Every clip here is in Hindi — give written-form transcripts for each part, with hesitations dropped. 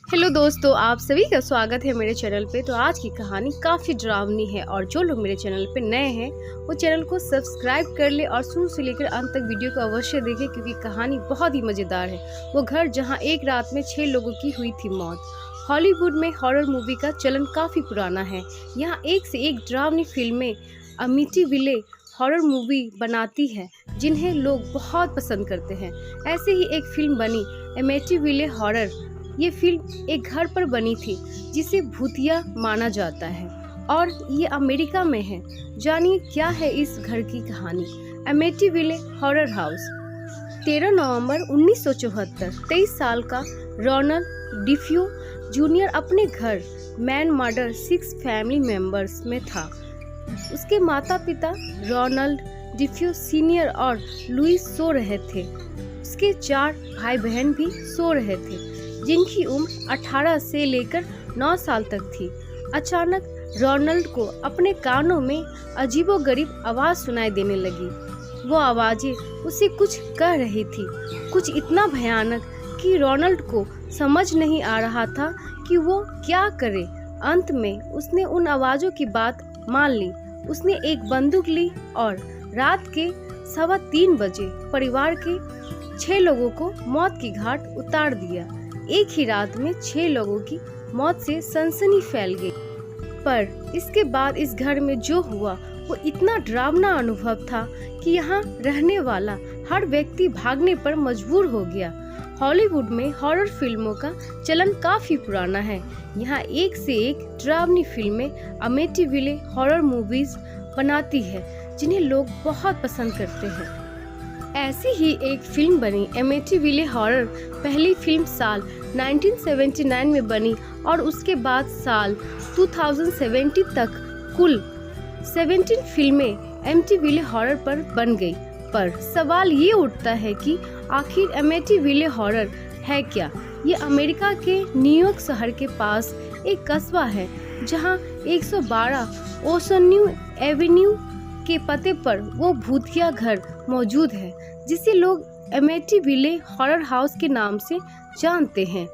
हेलो दोस्तों, आप सभी का स्वागत है मेरे चैनल पे। तो आज की कहानी काफ़ी डरावनी है और जो लोग मेरे चैनल पे नए हैं वो चैनल को सब्सक्राइब कर ले और शुरू से लेकर अंत तक वीडियो को अवश्य देखें, क्योंकि कहानी बहुत ही मज़ेदार है। वो घर जहां एक रात में 6 लोगों की हुई थी मौत। हॉलीवुड में हॉरर मूवी का चलन काफ़ी पुराना है। यहाँ एक से एक डरावनी फिल्में अमिटीविले हॉरर मूवी बनाती है जिन्हें लोग बहुत पसंद करते हैं। ऐसे ही एक फिल्म बनी अमिटीविले हॉरर। ये फिल्म एक घर पर बनी थी जिसे भूतिया माना जाता है और ये अमेरिका में है। जानिए क्या है इस घर की कहानी। अमिटीविले हॉरर हाउस। 13 नवंबर 1974 23 साल का रोनाल्ड डिफ्यू जूनियर अपने घर मैन मर्डर 6 फैमिली मेंबर्स में था। उसके माता पिता रोनाल्ड डिफ्यू सीनियर और लुइस सो रहे थे। उसके 4 भाई बहन भी सो रहे थे जिनकी उम्र 18 से लेकर 9 साल तक थी। अचानक रोनाल्ड को अपने कानों में अजीबोगरीब आवाज़ सुनाई देने लगी। वो आवाज़ें उसे कुछ कह रही थी, कुछ इतना भयानक कि रोनाल्ड को समझ नहीं आ रहा था कि वो क्या करे। अंत में उसने उन आवाज़ों की बात मान ली। उसने एक बंदूक ली और रात के 3:15 बजे परिवार के 6 लोगों को मौत की घाट उतार दिया। एक ही रात में 6 लोगों की मौत से सनसनी फैल गई। पर इसके बाद इस घर में जो हुआ वो इतना डरावना अनुभव था कि यहाँ रहने वाला हर व्यक्ति भागने पर मजबूर हो गया। हॉलीवुड में हॉरर फिल्मों का चलन काफी पुराना है। यहाँ एक से एक डरावनी फिल्में अमिटीविले हॉरर मूवीज बनाती है जिन्हें लोग बहुत पसंद करते हैं। ऐसी ही एक फिल्म बनी अमिटीविले हॉरर। पहली फिल्म साल 1979 में बनी और उसके बाद साल 2070 तक कुल 17 फिल्में अमिटीविले हॉरर पर बन गई। पर सवाल ये उठता है कि आखिर अमिटीविले हॉरर है क्या। ये अमेरिका के न्यूयॉर्क शहर के पास एक कस्बा है जहां 112 ओशन्यू एवेन्यू के पते पर वो भूतिया घर मौजूद है जिसे लोग अमिटीविले हॉरर हाउस के नाम से जानते हैं।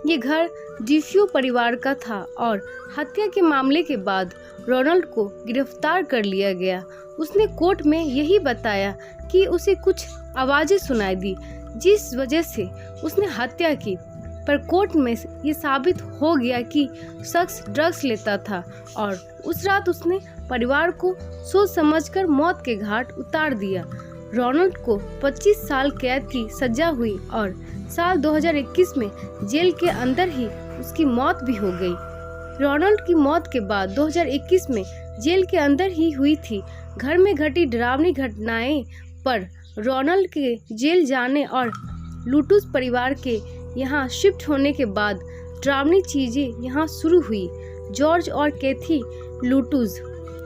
ये घर डिफ्यू परिवार का था और हत्या के मामले के बाद रोनाल्ड को गिरफ्तार कर लिया गया। उसने कोर्ट में यही बताया कि उसे कुछ आवाजें सुनाई दी जिस वजह से उसने हत्या की। पर कोर्ट में ये साबित हो गया कि शख्स ड्रग्स लेता था और उस रात उसने परिवार को सोच समझकर मौत के घाट उतार दिया। रोनाल्ड को 25 साल कैद की सजा हुई और साल 2021 में जेल के अंदर ही उसकी मौत भी हो गई। रोनाल्ड की मौत के बाद 2021 में जेल के अंदर ही हुई थी। घर में घटी डरावनी घटनाएं पर रोनाल्ड के जेल जाने और लुटूस परिवार के यहाँ शिफ्ट होने के बाद डरावनी चीजें यहाँ शुरू हुई। जॉर्ज और कैथी लुटूस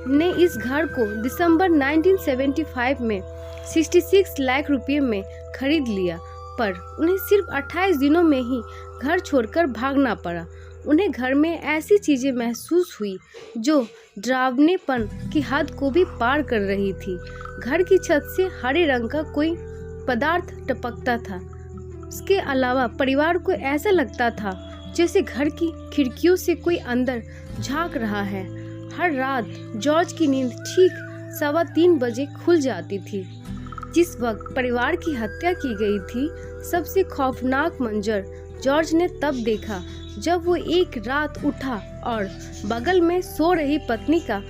ने इस घर को दिसंबर 1975 में 66 लाख रुपए में खरीद लिया, पर उन्हें सिर्फ 28 दिनों में ही घर छोड़कर भागना पड़ा। उन्हें घर में ऐसी चीजें महसूस हुई जो डरावनेपन की हद को भी पार कर रही थी। घर की छत से हरे रंग का कोई पदार्थ टपकता था। इसके अलावा परिवार को ऐसा लगता था जैसे घर की खिड़कियों से कोई अंदर झांक रहा है। हर रात जॉर्ज की नींद ठीक 3:15 बजे खुल जाती थी। जिस वक्त परिवार की हत्या की गई थी, सबसे खौफनाक मंजर जॉर्ज ने तब देखा जब वो एक रात उठा और बगल में सो रही पत्नी का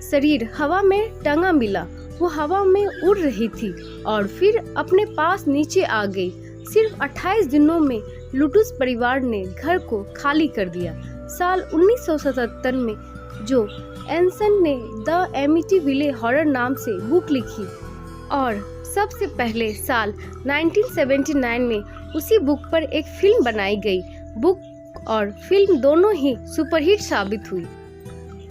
शरीर हवा में टंगा मिला। वो हवा में उड़ रही थी और फिर अपने पास नीचे आ गई। सिर्फ 28 दिनों में लुटूस परिवार ने घर को खाली कर दिया। साल 1977 में जो एंसन ने द एमिटीविले हॉरर नाम से बुक लिखी और सबसे पहले साल 1979 में उसी बुक पर एक फिल्म बनाई गई। बुक और फिल्म दोनों ही सुपरहिट साबित हुई।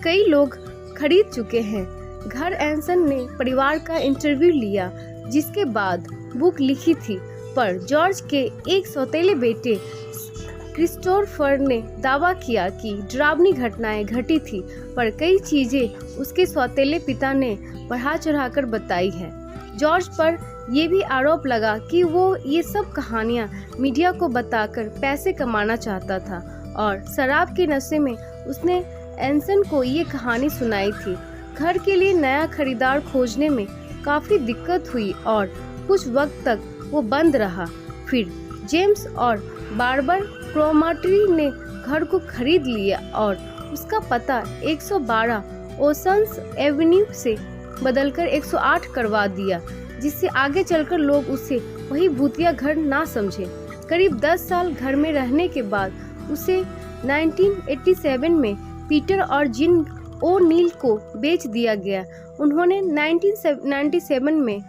कई लोग खरीद चुके हैं घर। एंसन ने परिवार का इंटरव्यू लिया जिसके बाद बुक लिखी थी, पर जॉर्ज के एक सौतेले बेटे क्रिस्टोफर ने दावा किया कि डरावनी घटनाएं घटी थी, पर कई चीजें उसके सौतेले पिता ने बढ़ा चढ़ाकर बताई है। जॉर्ज पर यह भी आरोप लगा कि वो ये सब कहानियाँ मीडिया को बताकर पैसे कमाना चाहता था और शराब के नशे में उसने एंसन को ये कहानी सुनाई थी। घर के लिए नया खरीदार खोजने में काफ़ी दिक्कत हुई और कुछ वक्त तक वो बंद रहा। फिर जेम्स और बारबर क्रोमाट्री ने घर को खरीद लिया और उसका पता 112 ओशंस एवेन्यू से बदलकर 108 करवा दिया, जिससे आगे चलकर लोग उसे वही भूतिया घर ना समझे। करीब 10 साल घर में रहने के बाद उसे 1987 में पीटर और जिन ओ'नील को बेच दिया गया। उन्होंने 1997 में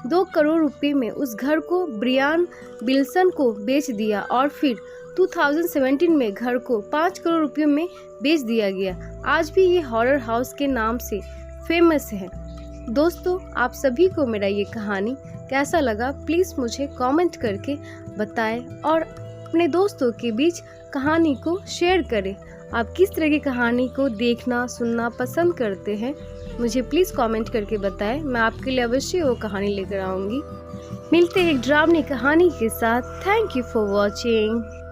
2 करोड़ रुपए में उस घर को ब्रियान विल्सन को बेच दिया और फिर 2017 में घर को 5 करोड़ रुपए में बेच दिया गया। आज भी ये हॉरर हाउस के नाम से फेमस है। दोस्तों, आप सभी को मेरा ये कहानी कैसा लगा प्लीज़ मुझे कमेंट करके बताएं और अपने दोस्तों के बीच कहानी को शेयर करें। आप किस तरह की कहानी को देखना सुनना पसंद करते हैं मुझे प्लीज़ कमेंट करके बताएं। मैं आपके लिए अवश्य वो कहानी लेकर आऊँगी। मिलते हैं एक ड्रामनी कहानी के साथ। Thank you for watching.